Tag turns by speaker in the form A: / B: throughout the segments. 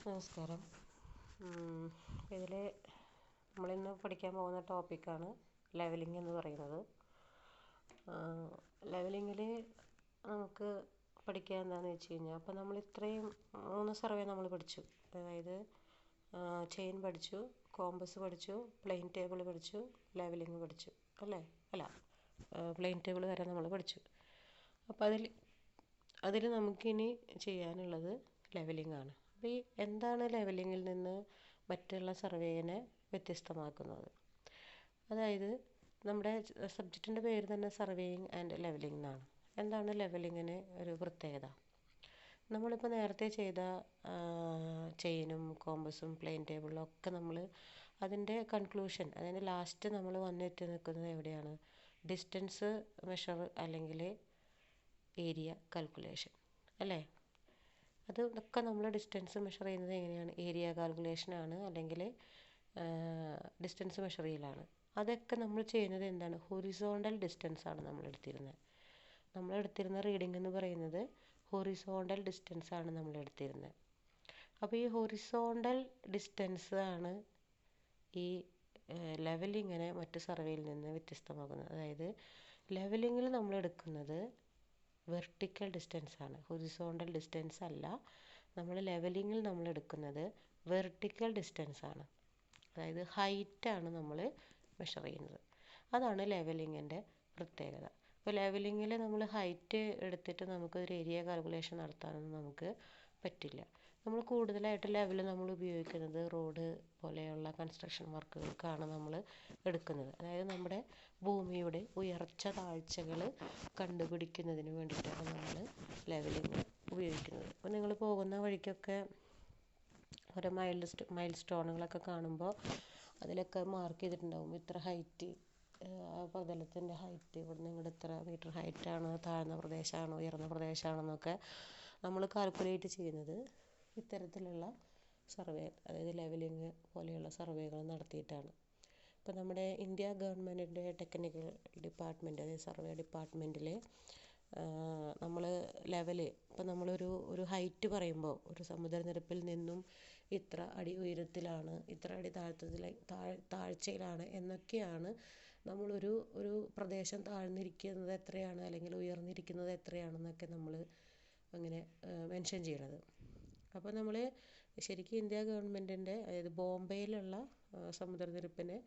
A: നമസ്കാരം. ഇതിൽ നമ്മളിന്ന് പഠിക്കാൻ പോകുന്ന ടോപ്പിക്കാണ് ലെവലിംഗ് എന്ന് പറയുന്നത്. ലെവലിങ്ങിൽ നമുക്ക് പഠിക്കുക എന്താണെന്ന് വെച്ച് കഴിഞ്ഞാൽ, അപ്പോൾ നമ്മൾ ഇത്രയും 3 സർവേ നമ്മൾ പഠിച്ചു. അതായത് ചെയിൻ പഠിച്ചു, കോമ്പസ് പഠിച്ചു, പ്ലെയിൻ ടേബിൾ പഠിച്ചു, ലെവലിംഗ് പഠിച്ചു അല്ലേ? പ്ലെയിൻ ടേബിൾ വരെ നമ്മൾ പഠിച്ചു. അപ്പോൾ അതിൽ നമുക്കിനി ചെയ്യാനുള്ളത് ലെവലിംഗ് ആണ്. അപ്പോൾ ഈ എന്താണ് ലെവലിങ്ങിൽ നിന്ന് മറ്റുള്ള സർവേനെ വ്യത്യസ്തമാക്കുന്നത്? അതായത് നമ്മുടെ സബ്ജക്റ്റിൻ്റെ പേര് തന്നെ സർവേയിങ് ആൻഡ് ലെവലിംഗ് എന്നാണ്. എന്താണ് ലെവലിങ്ങിന് ഒരു പ്രത്യേകത? നമ്മളിപ്പോൾ നേരത്തെ ചെയ്ത ചെയിനും കോമ്പസും പ്ലെയിൻ ടേബിളും ഒക്കെ നമ്മൾ അതിൻ്റെ കൺക്ലൂഷൻ, അതിൻ്റെ ലാസ്റ്റ് നമ്മൾ വന്നെത്തി നിൽക്കുന്നത് എവിടെയാണ്? ഡിസ്റ്റൻസ് മെഷർ അല്ലെങ്കിൽ ഏരിയ കാൽക്കുലേഷൻ അല്ലേ? അതൊക്കെ നമ്മൾ ഡിസ്റ്റൻസ് മെഷർ ചെയ്യുന്നത് എങ്ങനെയാണ്? ഏരിയ കാൽക്കുലേഷനാണ്, അല്ലെങ്കിൽ ഡിസ്റ്റൻസ് മെഷർ ചെയ്യലാണ്. അതൊക്കെ നമ്മൾ ചെയ്യുന്നത് എന്താണ്? ഹൊറിസോണ്ടൽ ഡിസ്റ്റൻസാണ് നമ്മളെടുത്തിരുന്ന റീഡിംഗ് എന്ന് പറയുന്നത് ഹൊറിസോണ്ടൽ ഡിസ്റ്റൻസാണ് നമ്മളെടുത്തിരുന്നത്. അപ്പോൾ ഈ ഹൊറിസോണ്ടൽ ഡിസ്റ്റൻസ് ആണ് ഈ ലെവലിങ്ങിനെ മറ്റ് സർവേയിൽ നിന്ന് വ്യത്യസ്തമാക്കുന്നത്. അതായത് ലെവലിങ്ങിൽ നമ്മളെടുക്കുന്നത് വെർട്ടിക്കൽ ഡിസ്റ്റൻസ് ആണ്, ഹൊറിസോണ്ടൽ ഡിസ്റ്റൻസ് അല്ല. നമ്മൾ ലെവലിങ്ങിൽ നമ്മൾ എടുക്കുന്നത് വെർട്ടിക്കൽ ഡിസ്റ്റൻസ് ആണ്. അതായത് ഹൈറ്റാണ് നമ്മൾ മെഷർ ചെയ്യുന്നത്. അതാണ് ലെവലിങ്ങിൻ്റെ പ്രത്യേകത. അപ്പോൾ ലെവലിങ്ങിൽ നമ്മൾ ഹൈറ്റ് എടുത്തിട്ട് നമുക്കൊരു ഏരിയ കാൽക്കുലേഷൻ നടത്താനൊന്നും നമുക്ക് പറ്റില്ല. നമ്മൾ കൂടുതലായിട്ട് ലെവൽ നമ്മൾ ഉപയോഗിക്കുന്നത് റോഡ് പോലെയുള്ള കൺസ്ട്രക്ഷൻ വർക്കുകൾക്കാണ് നമ്മൾ എടുക്കുന്നത്. അതായത് നമ്മുടെ ഭൂമിയുടെ ഉയർച്ച താഴ്ചകൾ കണ്ടുപിടിക്കുന്നതിന് വേണ്ടിയിട്ടാണ് നമ്മൾ ലെവലിങ് ഉപയോഗിക്കുന്നത്. അപ്പോൾ നിങ്ങൾ പോകുന്ന വഴിക്കൊക്കെ ഓരോ മൈൽ സ്റ്റോണുകളൊക്കെ കാണുമ്പോൾ അതിലൊക്കെ മാർക്ക് ചെയ്തിട്ടുണ്ടാവും ഇത്ര ഹൈറ്റ്, ആ പ്രതലത്തിൻ്റെ ഹൈറ്റ്, ഇവിടുന്ന് ഇങ്ങോട്ട് ഇത്ര മീറ്റർ ഹൈറ്റാണ്, താഴ്ന്ന പ്രദേശമാണോ ഉയർന്ന പ്രദേശമാണെന്നൊക്കെ നമ്മൾ കാൽക്കുലേറ്റ് ചെയ്യുന്നത് ഇത്തരത്തിലുള്ള സർവേ, അതായത് ലെവലിങ് പോലെയുള്ള സർവേകൾ നടത്തിയിട്ടാണ്. ഇപ്പോൾ നമ്മുടെ ഇന്ത്യ ഗവൺമെൻറ്റിൻ്റെ ടെക്നിക്കൽ ഡിപ്പാർട്ട്മെൻറ്റ്, അതായത് സർവേ ഡിപ്പാർട്ട്മെൻറ്റിൽ നമ്മൾ ഇപ്പോൾ നമ്മളൊരു ഹൈറ്റ് പറയുമ്പോൾ ഒരു സമുദ്രനിരപ്പിൽ നിന്നും ഇത്ര അടി ഉയരത്തിലാണ്, ഇത്ര അടി താഴ്ചയിലാണ് എന്നൊക്കെയാണ് നമ്മളൊരു പ്രദേശം താഴ്ന്നിരിക്കുന്നത് എത്രയാണ് അല്ലെങ്കിൽ ഉയർന്നിരിക്കുന്നത് എത്രയാണെന്നൊക്കെ നമ്മൾ അങ്ങനെ മെൻഷൻ ചെയ്യണത്. അപ്പോൾ നമ്മൾ ശരിക്കും ഇന്ത്യ ഗവൺമെൻറ്റിൻ്റെ, അതായത് ബോംബെയിലുള്ള സമുദ്രനിരപ്പിനെ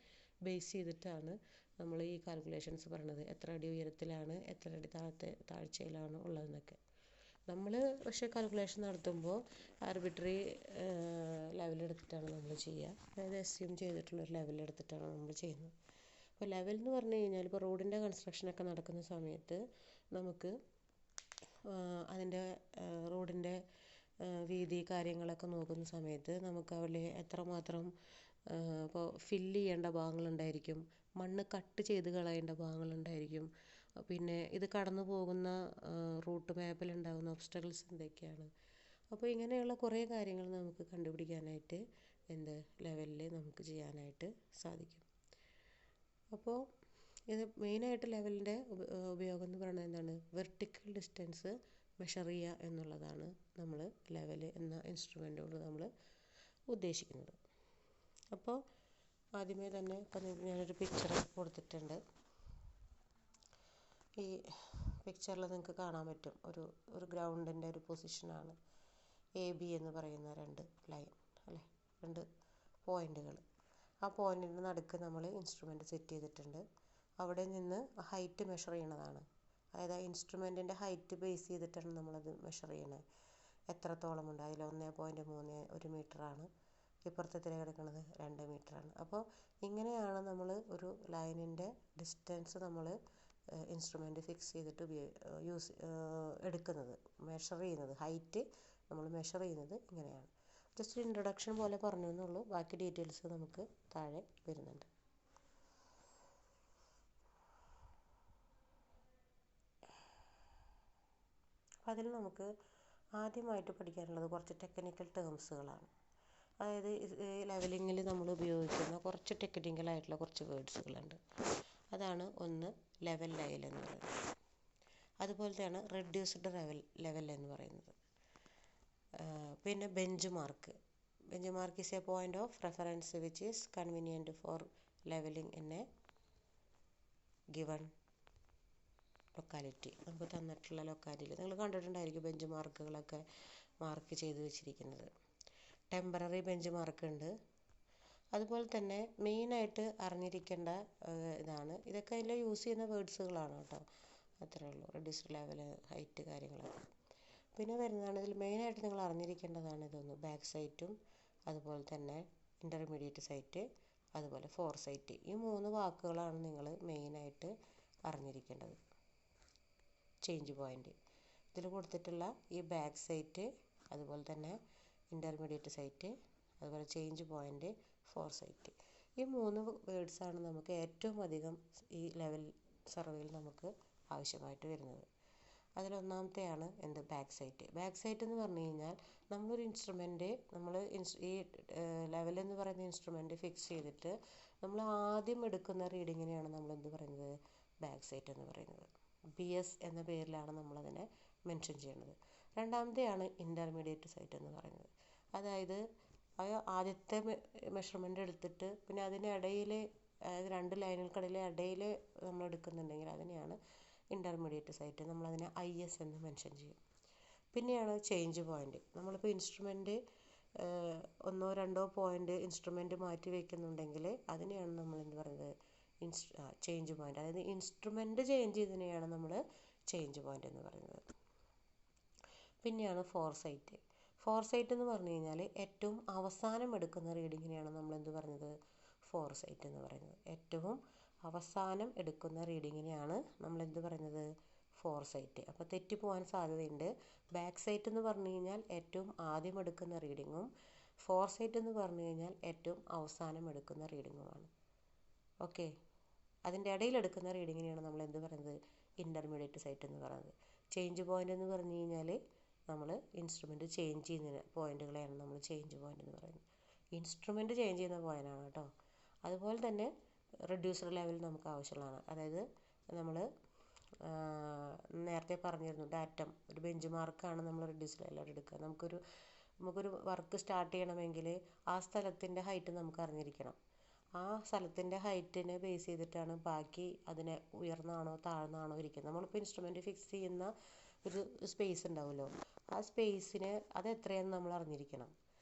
A: ബേസ് ചെയ്തിട്ടാണ് നമ്മൾ ഈ കാൽക്കുലേഷൻസ് പറയണത്. എത്ര അടി ഉയരത്തിലാണ്, എത്ര അടി താഴ്ചയിലാണ് ഉള്ളതെന്നൊക്കെ. നമ്മൾ പക്ഷേ കാൽക്കുലേഷൻ നടത്തുമ്പോൾ ആർബിട്രറി ലെവലെടുത്തിട്ടാണ് നമ്മൾ ചെയ്യുക. അതായത് അസ്യൂം ചെയ്തിട്ടുള്ളൊരു ലെവലെടുത്തിട്ടാണ് നമ്മൾ ചെയ്യുന്നത്. അപ്പോൾ ലെവൽ എന്ന് പറഞ്ഞു കഴിഞ്ഞാൽ, ഇപ്പോൾ റോഡിൻ്റെ കൺസ്ട്രക്ഷനൊക്കെ നടക്കുന്ന സമയത്ത് നമുക്ക് അതിൻ്റെ റോഡിൻ്റെ വീതി കാര്യങ്ങളൊക്കെ നോക്കുന്ന സമയത്ത് നമുക്ക് അവിടെ എത്രമാത്രം ഇപ്പോൾ ഫില്ല് ചെയ്യേണ്ട ഭാഗങ്ങളുണ്ടായിരിക്കും, മണ്ണ് കട്ട് ചെയ്ത് കളയേണ്ട ഭാഗങ്ങളുണ്ടായിരിക്കും. പിന്നെ ഇത് കടന്നു പോകുന്ന റൂട്ട് മാപ്പിലുണ്ടാകുന്ന ഒബ്സ്റ്റക്കിൾസ് എന്തൊക്കെയാണ്. അപ്പോൾ ഇങ്ങനെയുള്ള കുറേ കാര്യങ്ങൾ നമുക്ക് കണ്ടുപിടിക്കാനായിട്ട് ലെവലിൽ നമുക്ക് ചെയ്യാനായിട്ട് സാധിക്കും. അപ്പോൾ ഇത് മെയിനായിട്ട് ലെവലിൻ്റെ ഉപയോഗം എന്ന് പറയുന്നത് എന്താണ്? വെർട്ടിക്കൽ ഡിസ്റ്റൻസ് മെഷർ ചെയ്യുക എന്നുള്ളതാണ് നമ്മൾ ലെവൽ എന്ന ഇൻസ്ട്രുമെൻ്റ് കൊണ്ട് നമ്മൾ ഉദ്ദേശിക്കുന്നത്. അപ്പോൾ ആദ്യമേ തന്നെ ഇപ്പം ഞാനൊരു പിക്ചർ കൊടുത്തിട്ടുണ്ട്. ഈ പിക്ചറിൽ നിങ്ങൾക്ക് കാണാൻ പറ്റും ഒരു ഗ്രൗണ്ടിൻ്റെ ഒരു പൊസിഷനാണ് AB എന്ന് പറയുന്ന 2 ലൈൻ അല്ലേ, 2 പോയിൻ്റുകൾ. ആ പോയിൻറ്റിൻ്റെ നടുക്ക് നമ്മൾ ഇൻസ്ട്രുമെൻ്റ് സെറ്റ് ചെയ്തിട്ടുണ്ട്. അവിടെ നിന്ന് ഹൈറ്റ് മെഷർ ചെയ്യണതാണ്. അതായത് ആ ഇൻസ്ട്രുമെൻറ്റിൻ്റെ ഹൈറ്റ് ബേസ് ചെയ്തിട്ടാണ് നമ്മളത് മെഷർ ചെയ്യണത്. എത്രത്തോളം ഉണ്ട്, അതിൽ 1.31 മീറ്ററാണ്, ഇപ്പുറത്തെ കിടക്കുന്നത് 2 മീറ്ററാണ്. അപ്പോൾ ഇങ്ങനെയാണ് നമ്മൾ ഒരു ലൈനിൻ്റെ ഡിസ്റ്റൻസ് നമ്മൾ ഇൻസ്ട്രുമെൻ്റ് ഫിക്സ് ചെയ്തിട്ട് എടുക്കുന്നത്, മെഷർ ചെയ്യുന്നത്. ഹൈറ്റ് നമ്മൾ മെഷർ ചെയ്യുന്നത് ഇങ്ങനെയാണ്. ജസ്റ്റ് ഇൻട്രൊഡക്ഷൻ പോലെ പറഞ്ഞു എന്നുള്ളൂ. ബാക്കി ഡീറ്റെയിൽസ് നമുക്ക് താഴെ വരുന്നുണ്ട്. അപ്പോൾ അതിൽ നമുക്ക് ആദ്യമായിട്ട് പഠിക്കാനുള്ളത് കുറച്ച് ടെക്നിക്കൽ ടേംസുകളാണ്. അതായത് ലെവലിങ്ങിൽ നമ്മൾ ഉപയോഗിക്കുന്ന കുറച്ച് ടെക്നിക്കലായിട്ടുള്ള കുറച്ച് വേർഡ്സുകളുണ്ട്. അതാണ് ഒന്ന് ലെവൽ ലൈൻ എന്ന് പറയുന്നത്. അതുപോലത്തെയാണ് റെഡ്യൂസ്ഡ് ലെവൽ എന്ന് പറയുന്നത്. പിന്നെ bench mark, benchmark is a point of reference which is convenient for leveling in a given locality. നമുക്ക് തന്നിട്ടുള്ള ലൊക്കാലിറ്റിയിൽ നിങ്ങൾ കണ്ടിട്ടുണ്ടായിരിക്കും ബെഞ്ച് മാർക്കുകളൊക്കെ മാർക്ക് ചെയ്ത് വെച്ചിരിക്കുന്നത്. ടെമ്പററി ബെഞ്ച് മാർക്ക് ഉണ്ട്. അതുപോലെ തന്നെ മെയിനായിട്ട് അറിഞ്ഞിരിക്കേണ്ട ഇതാണ്, ഇതൊക്കെ അതിൽ യൂസ് ചെയ്യുന്ന വേർഡ്സുകളാണ് കേട്ടോ, അത്രേ ഉള്ളൂ. റെഡ്യൂസ്ഡ് ലെവൽ, ഹൈറ്റ്, കാര്യങ്ങളൊക്കെ. പിന്നെ വരുന്നതാണ് ഇതിൽ മെയിനായിട്ട് നിങ്ങൾ അറിഞ്ഞിരിക്കേണ്ടതാണ് ഇതൊന്ന്, ബാക്ക് സൈറ്റും അതുപോലെ തന്നെ ഇൻ്റർമീഡിയറ്റ് സൈറ്റ്, അതുപോലെ ഫോർ സൈറ്റ്. ഈ 3 വാക്കുകളാണ് നിങ്ങൾ മെയിനായിട്ട് അറിഞ്ഞിരിക്കേണ്ടത്. ചേഞ്ച് പോയിൻ്റ് ഇതിൽ കൊടുത്തിട്ടുള്ള ഈ ബാക്ക് സൈറ്റ്, അതുപോലെ തന്നെ ഇൻ്റർമീഡിയറ്റ് സൈറ്റ്, അതുപോലെ ചേഞ്ച് പോയിൻ്റ്, ഫോർ സൈറ്റ്. ഈ 3 വേർഡ്സാണ് നമുക്ക് ഏറ്റവും അധികം ഈ ലെവൽ സർവേയിൽ നമുക്ക് ആവശ്യമായിട്ട് വരുന്നത്. അതിലൊന്നാമത്തെയാണ് എന്ത്, ബാക്ക് സൈറ്റ്. ബാക്ക് സൈറ്റ് എന്ന് പറഞ്ഞു കഴിഞ്ഞാൽ നമ്മളൊരു ഇൻസ്ട്രുമെൻ്റ്, ഈ ലെവലെന്ന് പറയുന്ന ഇൻസ്ട്രുമെൻ്റ് ഫിക്സ് ചെയ്തിട്ട് നമ്മൾ ആദ്യം എടുക്കുന്ന റീഡിങ്ങിനെയാണ് നമ്മൾ എന്ത് പറയുന്നത്, ബാക്ക് സൈറ്റ് എന്ന് പറയുന്നത്. BS എന്ന പേരിലാണ് നമ്മളതിനെ മെൻഷൻ ചെയ്യുന്നത്. രണ്ടാമത്തെയാണ് ഇൻ്റർമീഡിയറ്റ് സൈറ്റ് എന്ന് പറയുന്നത്. അതായത് ആദ്യത്തെ മെഷർമെൻ്റ് എടുത്തിട്ട് പിന്നെ അതിനിടയിൽ, അതായത് 2 ലൈനുകൾക്കിടയിൽ ഇടയിൽ നമ്മൾ എടുക്കുന്നുണ്ടെങ്കിൽ അതിനെയാണ് ഇൻ്റർമീഡിയറ്റ് സൈറ്റ്. നമ്മളതിനെ IS എന്ന് മെൻഷൻ ചെയ്യും. പിന്നെയാണ് ചേഞ്ച് പോയിൻ്റ്. നമ്മളിപ്പോൾ ഇൻസ്ട്രുമെൻ്റ് 1-2 പോയിൻ്റ് ഇൻസ്ട്രുമെൻ്റ് മാറ്റി വയ്ക്കുന്നുണ്ടെങ്കിൽ അതിനെയാണ് നമ്മൾ എന്ത് പറയുന്നത്, ചേഞ്ച് പോയിൻ്റ്. അതായത് ഇൻസ്ട്രുമെൻ്റ് ചേഞ്ച് ചെയ്തതിനെയാണ് നമ്മൾ ചേഞ്ച് പോയിൻ്റ് എന്ന് പറയുന്നത്. പിന്നെയാണ് ഫോർ സൈറ്റ്. ഫോർ സൈറ്റ് എന്ന് പറഞ്ഞു കഴിഞ്ഞാൽ ഏറ്റവും അവസാനം എടുക്കുന്ന റീഡിങ്ങിനെയാണ് നമ്മൾ എന്ത് പറയുന്നത്, ഫോർ സൈറ്റ് എന്ന് പറയുന്നത്. ഏറ്റവും അവസാനം എടുക്കുന്ന റീഡിങ്ങിനെയാണ് നമ്മൾ എന്ത് പറയുന്നത്, ഫോർ സൈറ്റ്. അപ്പോൾ തെറ്റിപ്പോകാൻ സാധ്യതയുണ്ട്. ബാക്ക് സൈറ്റ് എന്ന് പറഞ്ഞു കഴിഞ്ഞാൽ ഏറ്റവും ആദ്യം എടുക്കുന്ന റീഡിങ്ങും ഫോർ സൈറ്റ് എന്ന് പറഞ്ഞു കഴിഞ്ഞാൽ ഏറ്റവും അവസാനം എടുക്കുന്ന റീഡിങ്ങുമാണ്. ഓക്കെ, അതിൻ്റെ ഇടയിൽ എടുക്കുന്ന റീഡിങ്ങിനെയാണ് നമ്മൾ എന്ത് പറയുന്നത്, ഇൻ്റർമീഡിയറ്റ് സൈറ്റ് എന്ന് പറയുന്നത്. ചേഞ്ച് പോയിൻ്റ് എന്ന് പറഞ്ഞു കഴിഞ്ഞാൽ നമ്മൾ ഇൻസ്ട്രുമെൻ്റ് ചേഞ്ച് ചെയ്യുന്ന പോയിൻ്റുകളെയാണ് നമ്മൾ ചേഞ്ച് പോയിൻ്റ് എന്ന് പറയുന്നത്. ഇൻസ്ട്രുമെൻ്റ് ചേഞ്ച് ചെയ്യുന്ന പോയിൻ്റാണ് കേട്ടോ. അതുപോലെ തന്നെ റെഡ്യൂസർ ലെവൽ നമുക്ക് ആവശ്യമുള്ളതാണ്. അതായത് നമ്മൾ നേരത്തെ പറഞ്ഞിരുന്നു, ഡാറ്റം ഒരു ബെഞ്ച് മാർക്കാണ് നമ്മൾ റെഡ്യൂസർ ലെവൽ എടുക്കുക. നമുക്കൊരു വർക്ക് സ്റ്റാർട്ട് ചെയ്യണമെങ്കിൽ ആ സ്ഥലത്തിൻ്റെ ഹൈറ്റ് നമുക്ക് അറിഞ്ഞിരിക്കണം. ആ സ്ഥലത്തിൻ്റെ ഹൈറ്റിനെ ബേസ് ചെയ്തിട്ടാണ് ബാക്കി അതിനെ ഉയർന്നാണോ താഴ്ന്നാണോ ഇരിക്കുന്നത്. നമ്മളിപ്പോൾ ഇൻസ്ട്രുമെൻ്റ് ഫിക്സ് ചെയ്യുന്ന ഒരു സ്പേസ് ഉണ്ടാവുമല്ലോ, ആ സ്പേസിന് അത് എത്രയാണെന്ന് നമ്മൾ അറിഞ്ഞിരിക്കണം.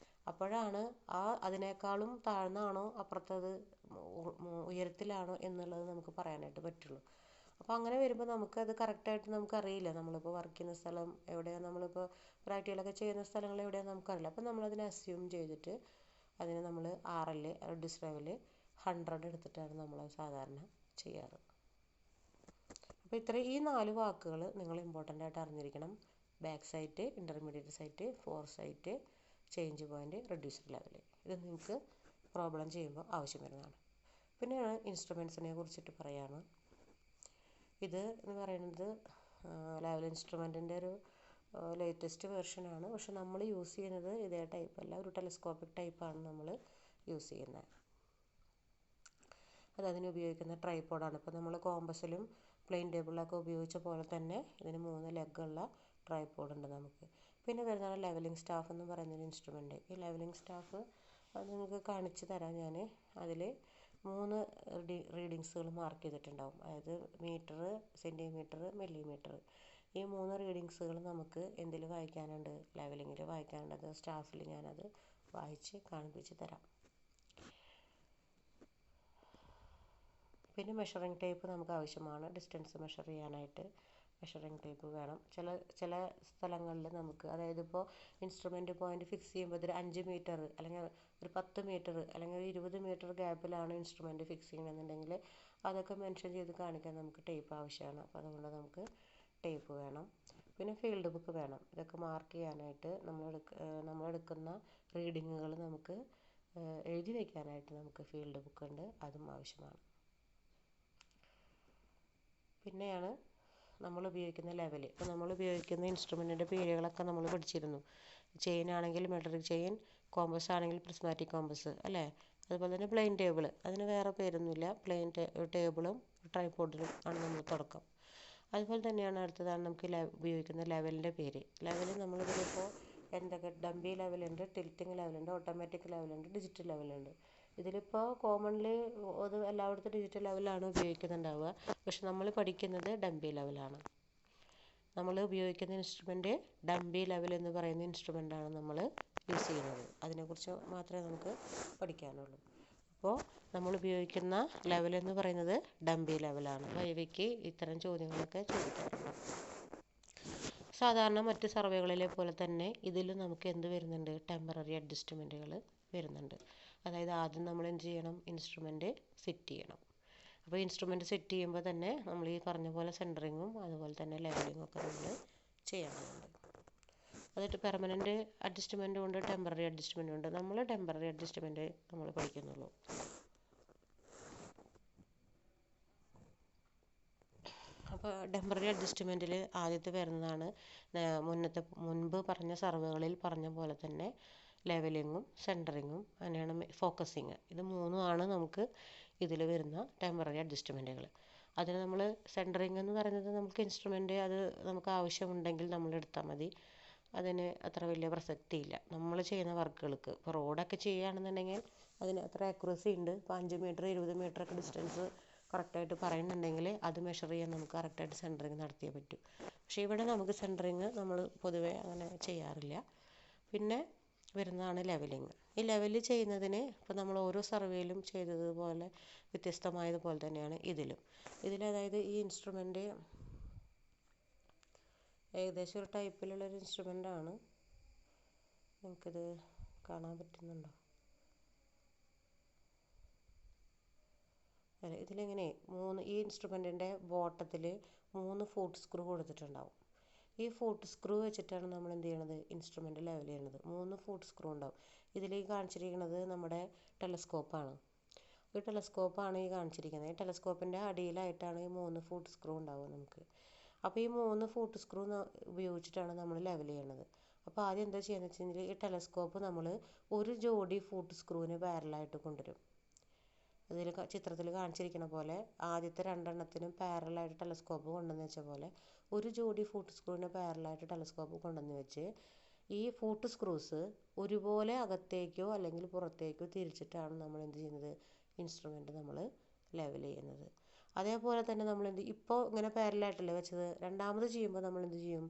A: അപ്പോഴാണ് അതിനേക്കാളും താഴ്ന്നാണോ അപ്പുറത്തത് ഉയരത്തിലാണോ എന്നുള്ളത് നമുക്ക് പറയാനായിട്ട് പറ്റുള്ളൂ. അപ്പോൾ അങ്ങനെ വരുമ്പോൾ നമുക്കത് കറക്റ്റായിട്ട് നമുക്കറിയില്ല. നമ്മളിപ്പോൾ വർക്ക് ചെയ്യുന്ന സ്ഥലം എവിടെയാണ്, നമ്മളിപ്പോൾ പ്രാക്ടിക്കലൊക്കെ ചെയ്യുന്ന സ്ഥലങ്ങൾ എവിടെയാണെന്ന് നമുക്കറിയില്ല. അപ്പോൾ നമ്മളതിനെ അസ്യൂം ചെയ്തിട്ട് അതിന് നമ്മൾ RL റെഡ്യൂസ് ലെവൽ 100 എടുത്തിട്ടാണ് നമ്മൾ സാധാരണ ചെയ്യാറ്. അപ്പോൾ ഈ 4 വാക്കുകൾ നിങ്ങൾ ഇമ്പോർട്ടൻ്റ് ആയിട്ട് അറിഞ്ഞിരിക്കണം. Back sight, intermediate sight, fore sight, change point, reduced level. ഇത് നിങ്ങൾക്ക് പ്രോബ്ലം ചെയ്യുമ്പോൾ ആവശ്യം വരുന്നതാണ്. പിന്നെയാണ് ഇൻസ്ട്രുമെൻസിനെ കുറിച്ചിട്ട് പറയാണ്. ഇത് എന്ന് പറയുന്നത് ലെവൽ ഇൻസ്ട്രുമെൻറ്റിൻ്റെ ഒരു ലേറ്റസ്റ്റ് വെർഷനാണ്. പക്ഷെ നമ്മൾ യൂസ് ചെയ്യുന്നത് ഇതേ ടൈപ്പല്ല, ഒരു ടെലസ്കോപ്പിക് ടൈപ്പാണ് നമ്മൾ യൂസ് ചെയ്യുന്നത്. അതിന് ഉപയോഗിക്കുന്ന ട്രൈപോഡാണ്. ഇപ്പോൾ നമ്മൾ കോമ്പസിലും പ്ലെയിൻ ടേബിളിലൊക്കെ ഉപയോഗിച്ച പോലെ തന്നെ ഇതിന് 3 ലെഗുള്ള ട്രൈപോഡ് ഉണ്ട് നമുക്ക്. പിന്നെ വരുന്നതാണ് ലെവലിംഗ് സ്റ്റാഫ് എന്ന് പറയുന്നൊരു ഇൻസ്ട്രുമെൻ്റ്. ഈ ലെവലിംഗ് സ്റ്റാഫ് അത് നിങ്ങൾക്ക് കാണിച്ചു തരാം ഞാൻ. അതിൽ 3 റീഡിങ്സുകൾ മാർക്ക് ചെയ്തിട്ടുണ്ടാവും. അതായത് മീറ്റർ, സെൻറ്റിമീറ്റർ, മില്ലിമീറ്റർ. ഈ 3 റീഡിങ്സുകൾ നമുക്ക് എന്തിൽ വായിക്കാനുണ്ട്, ലെവലിങ്ങിൽ വായിക്കാനുണ്ട്. അത് സ്റ്റാഫിൽ ഞാനത് വായിച്ച് കാണിപ്പിച്ച് തരാം. പിന്നെ മെഷറിംഗ് ടേപ്പ് നമുക്ക് ആവശ്യമാണ്. ഡിസ്റ്റൻസ് മെഷർ ചെയ്യാനായിട്ട് മെഷറിംഗ് ടേപ്പ് വേണം. ചില സ്ഥലങ്ങളിൽ നമുക്ക്, അതായത് ഇപ്പോൾ ഇൻസ്ട്രുമെൻ്റ് പോയിൻ്റ് ഫിക്സ് ചെയ്യുമ്പോൾ ഒരു 5 മീറ്റർ അല്ലെങ്കിൽ ഒരു 10 മീറ്റർ അല്ലെങ്കിൽ ഒരു 20 മീറ്റർ ഗ്യാപ്പിലാണ് ഇൻസ്ട്രുമെൻ്റ് ഫിക്സ് ചെയ്യണമെന്നുണ്ടെങ്കിൽ അതൊക്കെ മെൻഷൻ ചെയ്ത് കാണിക്കാൻ നമുക്ക് ടേപ്പ് ആവശ്യമാണ്. അപ്പോൾ അതുകൊണ്ട് നമുക്ക് ടേപ്പ് വേണം. പിന്നെ ഫീൽഡ് ബുക്ക് വേണം. ഇതൊക്കെ മാർക്ക് ചെയ്യാനായിട്ട് നമ്മളെടുക്കുന്ന റീഡിങ്ങുകൾ നമുക്ക് എഴുതി വയ്ക്കാനായിട്ട് നമുക്ക് ഫീൽഡ് ബുക്ക് ഉണ്ട്, അതും ആവശ്യമാണ്. പിന്നെയാണ് നമ്മൾ ഉപയോഗിക്കുന്ന ലെവൽ. ഇപ്പോൾ നമ്മൾ ഉപയോഗിക്കുന്ന ഇൻസ്ട്രുമെൻറ്റിൻ്റെ പേരുകളൊക്കെ നമ്മൾ പഠിച്ചിരുന്നു. ചെയിൻ ആണെങ്കിൽ മെട്രിക് ചെയിൻ, കോമ്പസ് ആണെങ്കിൽ പ്രിസ്മാറ്റിക് കോമ്പസ്, അല്ലേ? അതുപോലെ തന്നെ പ്ലെയിൻ ടേബിൾ, അതിന് വേറെ പേരൊന്നുമില്ല. പ്ലെയിൻ ടേബിളും ട്രൈപോഡിലും ആണ് നമ്മൾ തുടക്കം. അതുപോലെ തന്നെയാണ് അടുത്തതാണ് നമുക്ക് ഉപയോഗിക്കുന്ന ലെവലിൻ്റെ പേര്. ലെവൽ നമ്മളിതിലിപ്പോൾ എന്തൊക്കെ ഡംബി ലെവലുണ്ട്, ടിൽറ്റിംഗ് ലെവലുണ്ട്, ഓട്ടോമാറ്റിക് ലെവലുണ്ട്, ഡിജിറ്റൽ ലെവലുണ്ട്. ഇതിലിപ്പോൾ കോമൺലി അത് എല്ലായിടത്തും ഡിജിറ്റൽ ലെവലാണ് ഉപയോഗിക്കുന്നുണ്ടാവുക. പക്ഷെ നമ്മൾ പഠിക്കുന്നത് ഡംബി ലെവലാണ്. നമ്മൾ ഉപയോഗിക്കുന്ന ഇൻസ്ട്രുമെൻറ്റ് ഡംബി ലെവൽ എന്ന് പറയുന്ന ഇൻസ്ട്രുമെൻ്റാണ് നമ്മൾ യൂസ് ചെയ്യുന്നത്. അതിനെക്കുറിച്ച് മാത്രമേ നമുക്ക് പഠിക്കാനുള്ളൂ. അപ്പോൾ നമ്മൾ ഉപയോഗിക്കുന്ന ലെവൽ എന്ന് പറയുന്നത് ഡംബി ലെവലാണ്. വൈവയ്ക്ക് ഇത്തരം ചോദ്യങ്ങളൊക്കെ ചോദിക്കാറുണ്ട്. സാധാരണ മറ്റ് സർവേകളിലെ പോലെ തന്നെ ഇതിലും നമുക്ക് എന്ത് വരുന്നുണ്ട്, ടെമ്പററി അഡ്ജസ്റ്റ്മെൻറ്റുകൾ വരുന്നുണ്ട്. അതായത് ആദ്യം നമ്മൾ എന്ത് ചെയ്യണം, ഇൻസ്ട്രുമെൻറ്റ് സെറ്റ് ചെയ്യണം. അപ്പോൾ ഇൻസ്ട്രുമെൻറ്റ് സെറ്റ് ചെയ്യുമ്പോൾ തന്നെ നമ്മൾ ഈ പറഞ്ഞ പോലെ സെൻറ്ററിങ്ങും അതുപോലെ തന്നെ ലെവലിങ്ങും ഒക്കെ നമ്മൾ ചെയ്യേണ്ടതുണ്ട്. എന്നിട്ട് പെർമനൻറ്റ് അഡ്ജസ്റ്റ്മെൻറ്റും ഉണ്ട്, ടെമ്പററി അഡ്ജസ്റ്റ്മെൻറ്റും ഉണ്ട്. നമ്മൾ ടെമ്പററി അഡ്ജസ്റ്റ്മെൻറ്റ് നമ്മൾ പഠിക്കുന്നുള്ളൂ. അപ്പോൾ ടെമ്പററി അഡ്ജസ്റ്റ്മെൻറ്റിൽ ആദ്യത്തെ വരുന്നതാണ് മുൻപ് പറഞ്ഞ സർവേകളിൽ പറഞ്ഞ പോലെ തന്നെ ലെവലിങ്ങും സെൻറ്ററിങ്ങും അങ്ങനെയാണ് ഫോക്കസിങ്. ഇത് മൂന്നുമാണ് നമുക്ക് ഇതിൽ വരുന്ന ടെമ്പററി അഡ്ജസ്റ്റ്മെൻറ്റുകൾ. അതിന് നമ്മൾ സെൻറ്ററിങ് എന്ന് പറയുന്നത് നമുക്ക് ഇൻസ്ട്രുമെൻ്റ് അത് നമുക്ക് ആവശ്യമുണ്ടെങ്കിൽ നമ്മൾ എടുത്താൽ മതി. അതിന് അത്ര വലിയ പ്രസക്തിയില്ല നമ്മൾ ചെയ്യുന്ന വർക്കുകൾക്ക്. ഇപ്പോൾ റോഡൊക്കെ ചെയ്യുകയാണെന്നുണ്ടെങ്കിൽ അതിന് അത്ര ആക്യുറസി ഉണ്ട്. ഇപ്പോൾ 5 മീറ്റർ 20 മീറ്റർ ഒക്കെ ഡിസ്റ്റൻസ് കറക്റ്റായിട്ട് പറയുന്നുണ്ടെങ്കിൽ അത് മെഷർ ചെയ്യാൻ നമുക്ക് കറക്റ്റായിട്ട് സെൻറ്ററിങ് നടത്തിയേ പറ്റൂ. പക്ഷേ ഇവിടെ നമുക്ക് സെൻറ്ററിങ് നമ്മൾ പൊതുവേ അങ്ങനെ ചെയ്യാറില്ല. പിന്നെ വരുന്നതാണ് ലെവലിങ്. ഈ ലെവൽ ചെയ്യുന്നതിന് ഇപ്പോൾ നമ്മൾ ഓരോ സർവേയിലും ചെയ്തതുപോലെ വ്യത്യസ്തമായതുപോലെ തന്നെയാണ് അതായത് ഈ ഇൻസ്ട്രുമെൻ്റ് ഏകദേശം ഒരു ടൈപ്പിലുള്ളൊരു ഇൻസ്ട്രുമെൻ്റാണ്. നിങ്ങൾക്കിത് കാണാൻ പറ്റുന്നുണ്ടോ? അതെ, ഇതിലിങ്ങനെ ഈ ഇൻസ്ട്രുമെൻറ്റിൻ്റെ ബോട്ടത്തിൽ 3 ഫൂട്ട് സ്ക്രൂ കൊടുത്തിട്ടുണ്ടാവും. ഈ ഫൂട്ട് സ്ക്രൂ വെച്ചിട്ടാണ് നമ്മൾ എന്ത് ചെയ്യണത്, ഇൻസ്ട്രുമെൻ്റ് ലെവൽ ചെയ്യണത്. 3 ഫൂട്ട് സ്ക്രൂ ഉണ്ടാവും. ഇതിലേക്ക് കാണിച്ചിരിക്കുന്നത് നമ്മുടെ ടെലസ്കോപ്പാണ്. ഈ ടെലസ്കോപ്പാണ് ഈ കാണിച്ചിരിക്കുന്നത്. ഈ ടെലസ്കോപ്പിൻ്റെ അടിയിലായിട്ടാണ് ഈ 3 ഫൂട്ട് സ്ക്രൂ ഉണ്ടാവുക നമുക്ക്. അപ്പോൾ ഈ 3 ഫൂട്ട് സ്ക്രൂ ഉപയോഗിച്ചിട്ടാണ് നമ്മൾ ലെവൽ ചെയ്യണത്. അപ്പോൾ ആദ്യം എന്താ ചെയ്യുന്നത് വെച്ച് കഴിഞ്ഞാൽ ഈ ടെലസ്കോപ്പ് നമ്മൾ ഒരു ജോഡി ഫൂട്ട് സ്ക്രൂവിന് പാരലായിട്ട് കൊണ്ടുവരും. ഇതിൽ ചിത്രത്തിൽ കാണിച്ചിരിക്കുന്ന പോലെ ആദ്യത്തെ 2 എണ്ണത്തിനും പാരലായിട്ട് ടെലസ്കോപ്പ് കൊണ്ടുവന്ന് വെച്ച പോലെ ഒരു ജോഡി ഫൂട്ട് സ്ക്രൂവിന് പാരലായിട്ട് ടെലസ്കോപ്പ് കൊണ്ടുവന്ന് വെച്ച് ഈ ഫൂട്ട് സ്ക്രൂസ് ഒരുപോലെ അകത്തേക്കോ അല്ലെങ്കിൽ പുറത്തേക്കോ തിരിച്ചിട്ടാണ് നമ്മൾ എന്ത് ചെയ്യുന്നത്, ഇൻസ്ട്രുമെൻ്റ് നമ്മൾ ലെവൽ ചെയ്യുന്നത്. അതേപോലെ തന്നെ നമ്മൾ ഇപ്പോൾ ഇങ്ങനെ പാരലായിട്ടല്ലേ വെച്ചത്, രണ്ടാമത് ചെയ്യുമ്പോൾ നമ്മൾ എന്ത് ചെയ്യും,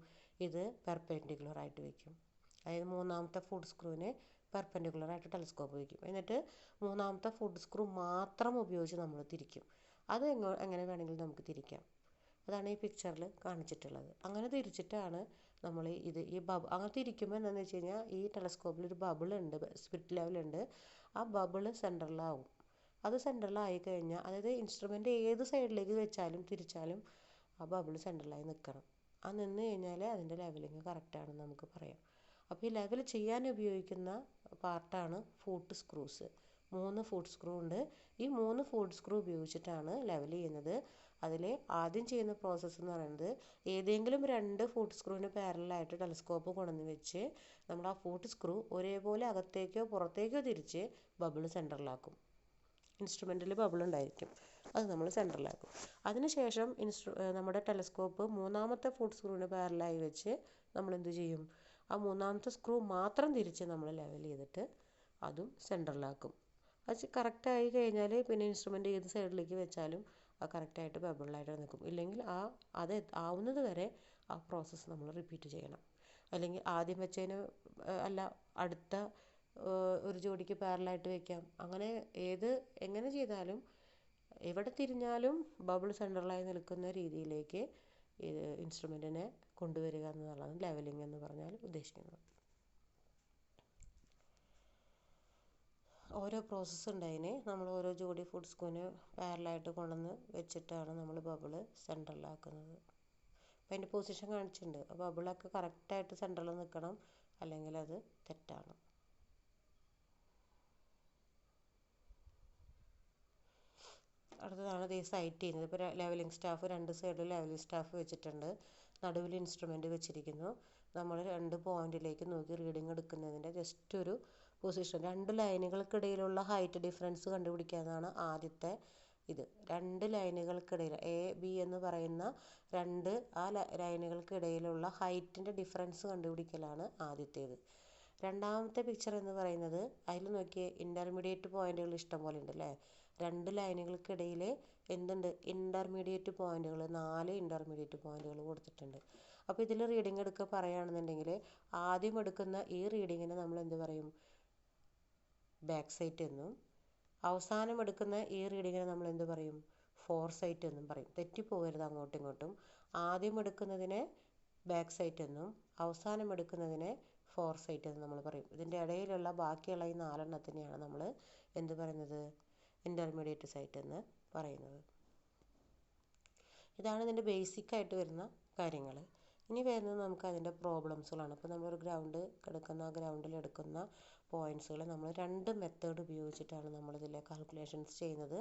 A: ഇത് പെർപെൻഡിക്കുലറായിട്ട് വെക്കും. അതായത് 3ാമത്തെ ഫൂട്ട് സ്ക്രൂവിന് പെർപെൻഡിക്കുലറായിട്ട് ടെലസ്കോപ്പ് വയ്ക്കും. എന്നിട്ട് 3ാമത്തെ ഫൂട്ട് സ്ക്രൂ മാത്രം ഉപയോഗിച്ച് നമ്മൾ തിരിക്കും. അത് എങ്ങനെ വേണമെങ്കിലും നമുക്ക് തിരിക്കാം. അതാണ് ഈ പിക്ചറിൽ കാണിച്ചിട്ടുള്ളത്. അങ്ങനെ തിരിച്ചിട്ടാണ് നമ്മൾ അങ്ങനെ തിരിക്കുമ്പോൾ എന്താണെന്ന് വെച്ച് കഴിഞ്ഞാൽ ഈ ടെലസ്കോപ്പിൽ ഒരു ബബിളുണ്ട്, സ്പിരിറ്റ് ലെവലുണ്ട്. ആ ബബിള് സെൻറ്ററിലാവും. അത് സെൻറ്ററിലായി കഴിഞ്ഞാൽ അതായത് ഇൻസ്ട്രുമെൻ്റ് ഏത് സൈഡിലേക്ക് വെച്ചാലും തിരിച്ചാലും ആ ബബിള് സെൻറ്ററിലായി നിൽക്കണം. ആ നിന്ന് കഴിഞ്ഞാൽ അതിൻ്റെ ലെവലിങ് കറക്റ്റാണെന്ന് നമുക്ക് പറയാം. അപ്പോൾ ഈ ലെവൽ ചെയ്യാൻ ഉപയോഗിക്കുന്ന പാർട്ടാണ് ഫൂട്ട് സ്ക്രൂസ്. 3 ഫൂട്ട് സ്ക്രൂ ഉണ്ട്. ഈ 3 ഫൂട്ട് സ്ക്രൂ ഉപയോഗിച്ചിട്ടാണ് ലെവൽ ചെയ്യുന്നത്. അതിൽ ആദ്യം ചെയ്യുന്ന പ്രോസസ്സ് എന്ന് പറയുന്നത് ഏതെങ്കിലും 2 ഫൂട്ട് സ്ക്രൂവിന് പാരലായിട്ട് ടെലസ്കോപ്പ് കൊണ്ടുവന്ന് വെച്ച് നമ്മൾ ആ ഫൂട്ട് സ്ക്രൂ ഒരേപോലെ അകത്തേക്കോ പുറത്തേക്കോ തിരിച്ച് ബബിൾ സെൻറ്ററിലാക്കും. ഇൻസ്ട്രുമെൻറ്റിൽ ബബിൾ ഉണ്ടായിരിക്കും, അത് നമ്മൾ സെൻറ്ററിലാക്കും. അതിനുശേഷം നമ്മുടെ ടെലസ്കോപ്പ് 3ാമത്തെ ഫൂട്ട് സ്ക്രൂവിന് പാരലായി വെച്ച് നമ്മൾ എന്ത് ചെയ്യും, ആ 3ാമത്തെ സ്ക്രൂ മാത്രം തിരിച്ച് നമ്മൾ ലെവൽ ചെയ്തിട്ട് അതും സെൻറ്ററിലാക്കും. അത് കറക്റ്റായി കഴിഞ്ഞാൽ പിന്നെ ഇൻസ്ട്രുമെൻ്റ് ഏത് സൈഡിലേക്ക് വെച്ചാലും അത് കറക്റ്റായിട്ട് ബബിളായിട്ട് നിൽക്കും. ഇല്ലെങ്കിൽ അത് ആവുന്നത് വരെ ആ പ്രോസസ്സ് നമ്മൾ റിപ്പീറ്റ് ചെയ്യണം. അല്ലെങ്കിൽ ആദ്യം വെച്ചതിന് അല്ല അടുത്ത ഒരു ജോഡിക്ക് പാരലായിട്ട് വെക്കാം. അങ്ങനെ എങ്ങനെ ചെയ്താലും എവിടെ തിരിഞ്ഞാലും ബബിൾ സെൻറ്ററിലായി നിൽക്കുന്ന രീതിയിലേക്ക് ഇൻസ്ട്രുമെൻറ്റിനെ കൊണ്ടുവരിക എന്നുള്ളതാണ് ലെവലിംഗ് എന്ന് പറഞ്ഞാൽ ഉദ്ദേശിക്കുന്നത്. ഓരോ പ്രോസസ്സ് ഉണ്ടായിന്. നമ്മൾ ഓരോ ജോഡി ഫൂട്ട് സ്ക്രൂവിന് പാരലായിട്ട് കൊണ്ടുവന്ന് വെച്ചിട്ടാണ് നമ്മൾ ബബിള് സെൻറ്ററിലാക്കുന്നത്. അപ്പോൾ അതിൻ്റെ പൊസിഷൻ കാണിച്ചിട്ടുണ്ട്. ബബിളൊക്കെ കറക്റ്റായിട്ട് സെൻറ്ററിൽ നിൽക്കണം, അല്ലെങ്കിൽ അത് തെറ്റാണ്. അടുത്തതാണ് ഇത് സൈറ്റ് ചെയ്യുന്നത്. ഇപ്പോൾ ലെവലിംഗ് സ്റ്റാഫ് 2 സൈഡിൽ ലെവലിംഗ് സ്റ്റാഫ് വെച്ചിട്ടുണ്ട്. നടുവിൽ ഇൻസ്ട്രുമെൻ്റ് വെച്ചിരിക്കുന്നു. നമ്മൾ 2 പോയിന്റിലേക്ക് നോക്കി റീഡിങ് എടുക്കുന്നതിൻ്റെ ജസ്റ്റ് ഒരു പൊസിഷൻ, 2 ലൈനുകൾക്കിടയിലുള്ള ഹൈറ്റ് ഡിഫറൻസ് കണ്ടുപിടിക്കാനാണ് ആദ്യത്തെ ഇത് രണ്ട് ലൈനുകൾക്കിടയിൽ എ ബി എന്ന് പറയുന്ന രണ്ട് ലൈനുകൾക്കിടയിലുള്ള ഹൈറ്റിൻ്റെ ഡിഫറൻസ് കണ്ടുപിടിക്കലാണ് ആദ്യത്തേത്. രണ്ടാമത്തെ പിക്ചർ എന്ന് പറയുന്നത് അതിൽ നോക്കിയേ ഇൻ്റർമീഡിയറ്റ് പോയിന്റുകൾ ഇഷ്ടം പോലെ ഉണ്ട് അല്ലേ. രണ്ട് ലൈനുകൾക്കിടയിൽ എന്തുണ്ട്, ഇൻ്റർമീഡിയറ്റ് പോയിന്റുകൾ 4 ഇൻ്റർമീഡിയറ്റ് പോയിന്റുകൾ കൊടുത്തിട്ടുണ്ട്. അപ്പോൾ ഇതിൽ റീഡിംഗ് എടുക്കുക പറയുകയാണെന്നുണ്ടെങ്കിൽ ആദ്യം എടുക്കുന്ന ഈ റീഡിങ്ങിനെ നമ്മൾ എന്ത് പറയും, ബാക്ക് സൈറ്റ് എന്നും അവസാനം എടുക്കുന്ന ഈ റീഡിങ്ങിനെ നമ്മൾ എന്ത് പറയും, ഫോർ സൈറ്റ് എന്നും പറയും. തെറ്റിപ്പോകരുത് അങ്ങോട്ടും ഇങ്ങോട്ടും. ആദ്യം എടുക്കുന്നതിനെ ബാക്ക് സൈറ്റ് എന്നും അവസാനം എടുക്കുന്നതിനെ ഫോർ സൈറ്റ് എന്നും നമ്മൾ പറയും. ഇതിൻ്റെ ഇടയിലുള്ള ബാക്കിയുള്ള ഈ 4 എണ്ണത്തിനെയാണ് നമ്മൾ എന്ത് പറയുന്നത്, ഇൻ്റർമീഡിയറ്റ് സൈറ്റ് എന്ന് പറയുന്നത്. ഇതാണ് ഇതിൻ്റെ ബേസിക്കായിട്ട് വരുന്ന കാര്യങ്ങൾ. ഇനി വരുന്നത് നമുക്ക് അതിൻ്റെ പ്രോബ്ലംസുകളാണ്. അപ്പോൾ നമ്മളൊരു ഗ്രൗണ്ട് എടുക്കുന്ന ഗ്രൗണ്ടിൽ എടുക്കുന്ന പോയിൻറ്റ്സുകൾ നമ്മൾ 2 മെത്തേഡ് ഉപയോഗിച്ചിട്ടാണ് നമ്മളിതിലെ കാൽക്കുലേഷൻസ് ചെയ്യുന്നത്.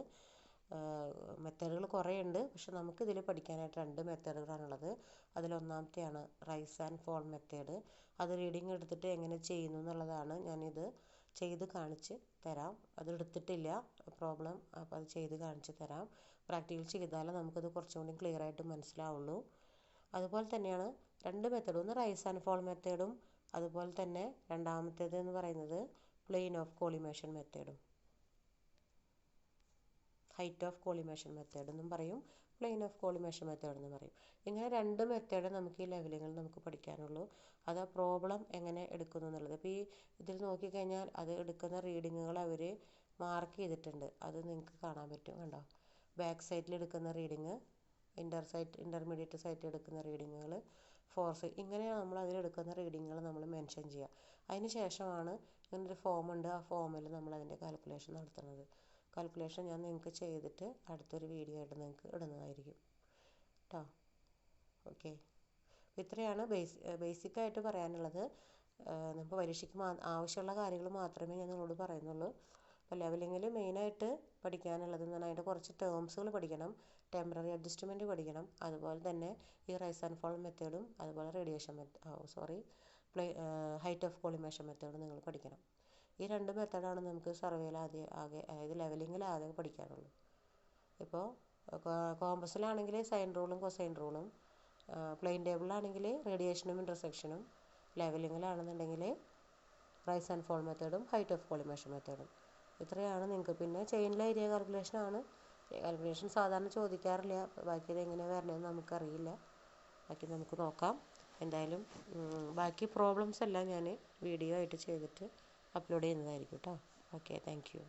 A: മെത്തേഡുകൾ കുറേ ഉണ്ട്, പക്ഷെ നമുക്കിതിൽ പഠിക്കാനായിട്ട് 2 മെത്തേഡുകളാണുള്ളത്. അതിലൊന്നാമത്തെയാണ് റൈസ് ആൻഡ് ഫോൾ മെത്തേഡ്. അത് റീഡിങ് എടുത്തിട്ട് എങ്ങനെ ചെയ്യുന്നു എന്നുള്ളതാണ് ഞാനിത് ചെയ്ത് കാണിച്ച് തരാം. അത് എടുത്തിട്ടില്ല പ്രോബ്ലം, അപ്പോൾ അത് ചെയ്ത് കാണിച്ച് തരാം. പ്രാക്ടിക്കൽ ചെയ്താലേ നമുക്കത് കുറച്ചും കൂടി ക്ലിയർ ആയിട്ട് മനസ്സിലാവുള്ളൂ. അതുപോലെ തന്നെയാണ് 2 മെത്തേഡ്, ഒന്ന് റൈസ് ആൻഡ് ഫോൾ മെത്തേഡും അതുപോലെ തന്നെ രണ്ടാമത്തേത് എന്ന് പറയുന്നത് പ്ലെയിൻ ഓഫ് കോളിമേഷൻ മെത്തേഡും. ഹൈറ്റ് ഓഫ് കോളിമേഷൻ മെത്തേഡ് എന്നും പറയും, പ്ലെയിൻ ഓഫ് കോളിമേഷൻ മെത്തേഡ് എന്നും പറയും. ഇങ്ങനെ 2 മെത്തേഡ് നമുക്ക് ഈ ലെവലുകൾ നമുക്ക് പഠിക്കാനുള്ളൂ. അത് ആ പ്രോബ്ലം എങ്ങനെ എടുക്കുന്നു എന്നുള്ളത്. ഇപ്പോൾ ഈ ഇതിൽ നോക്കിക്കഴിഞ്ഞാൽ അത് എടുക്കുന്ന റീഡിങ്ങുകൾ അവർ മാർക്ക് ചെയ്തിട്ടുണ്ട്. അത് നിങ്ങൾക്ക് കാണാൻ പറ്റും, കണ്ടോ. ബാക്ക് സൈറ്റിൽ എടുക്കുന്ന റീഡിങ്, ഇൻ്റർമീഡിയറ്റ് സൈറ്റിൽ എടുക്കുന്ന റീഡിങ്ങുകൾ, ഫോർ സൈറ്റ്, ഇങ്ങനെയാണ് നമ്മൾ അതിലെടുക്കുന്ന റീഡിങ്ങുകൾ നമ്മൾ മെൻഷൻ ചെയ്യുക. അതിന് ശേഷമാണ് ഇങ്ങനൊരു ഫോമുണ്ട്, ആ ഫോമിൽ നമ്മൾ അതിൻ്റെ കാൽക്കുലേഷൻ നടത്തുന്നത്. കാൽക്കുലേഷൻ ഞാൻ നിങ്ങൾക്ക് ചെയ്തിട്ട് അടുത്തൊരു വീഡിയോ ആയിട്ട് നിങ്ങൾക്ക് ഇടുന്നതായിരിക്കും കേട്ടോ. ഓക്കെ, ഇത്രയാണ് ബേസിക്കായിട്ട് പറയാനുള്ളത്. നമുക്ക് പരീക്ഷയ്ക്ക് ആവശ്യമുള്ള കാര്യങ്ങൾ മാത്രമേ ഞാൻ നിങ്ങളോട് പറയുന്നുള്ളൂ. അപ്പോൾ ലെവലിങ്ങിൽ മെയിനായിട്ട് പഠിക്കാനുള്ളതെന്ന് പറഞ്ഞാൽ അതിൻ്റെ കുറച്ച് ടേംസുകൾ പഠിക്കണം, ടെമ്പററി അഡ്ജസ്റ്റ്മെൻറ്റ് പഠിക്കണം, അതുപോലെ തന്നെ ഈ റൈസ് ആൻഡ് ഫോൾ മെത്തേഡും അതുപോലെ ഹൈറ്റ് ഓഫ് കോളിമേഷൻ മെത്തേഡും നിങ്ങൾ പഠിക്കണം. ഈ 2 മെത്തേഡാണ് നമുക്ക് സർവേയിൽ അതായത് ലെവലിങ്ങിൽ ആകെ പഠിക്കാനുള്ളൂ. ഇപ്പോൾ കോമ്പസിലാണെങ്കിൽ സൈൻ റൂളും കൊസൈൻ റൂളും, പ്ലെയിൻ ടേബിളിലാണെങ്കിൽ റേഡിയേഷനും ഇൻ്റർസെക്ഷനും, ലെവലിങ്ങിലാണെന്നുണ്ടെങ്കിൽ റൈസ് ആൻഡ് ഫോൾ മെത്തേഡും ഹൈറ്റ് ഓഫ് കോളിമേഷൻ മെത്തേഡും. ഇത്രയാണ് നിങ്ങൾക്ക്. പിന്നെ ചെയിനിലെ ഏരിയ കാൽക്കുലേഷനാണ്. കാൽക്കുലേഷൻ സാധാരണ ചോദിക്കാറില്ല, ബാക്കി ഇത് എങ്ങനെയാണ് വരണതെന്ന് നമുക്കറിയില്ല. ബാക്കി നമുക്ക് നോക്കാം. എന്തായാലും ബാക്കി പ്രോബ്ലംസ് എല്ലാം ഞാൻ വീഡിയോ ആയിട്ട് ചെയ്തിട്ട് അപ്ലോഡ് ചെയ്യുന്നതായിരിക്കും കേട്ടോ. Okay, thank you.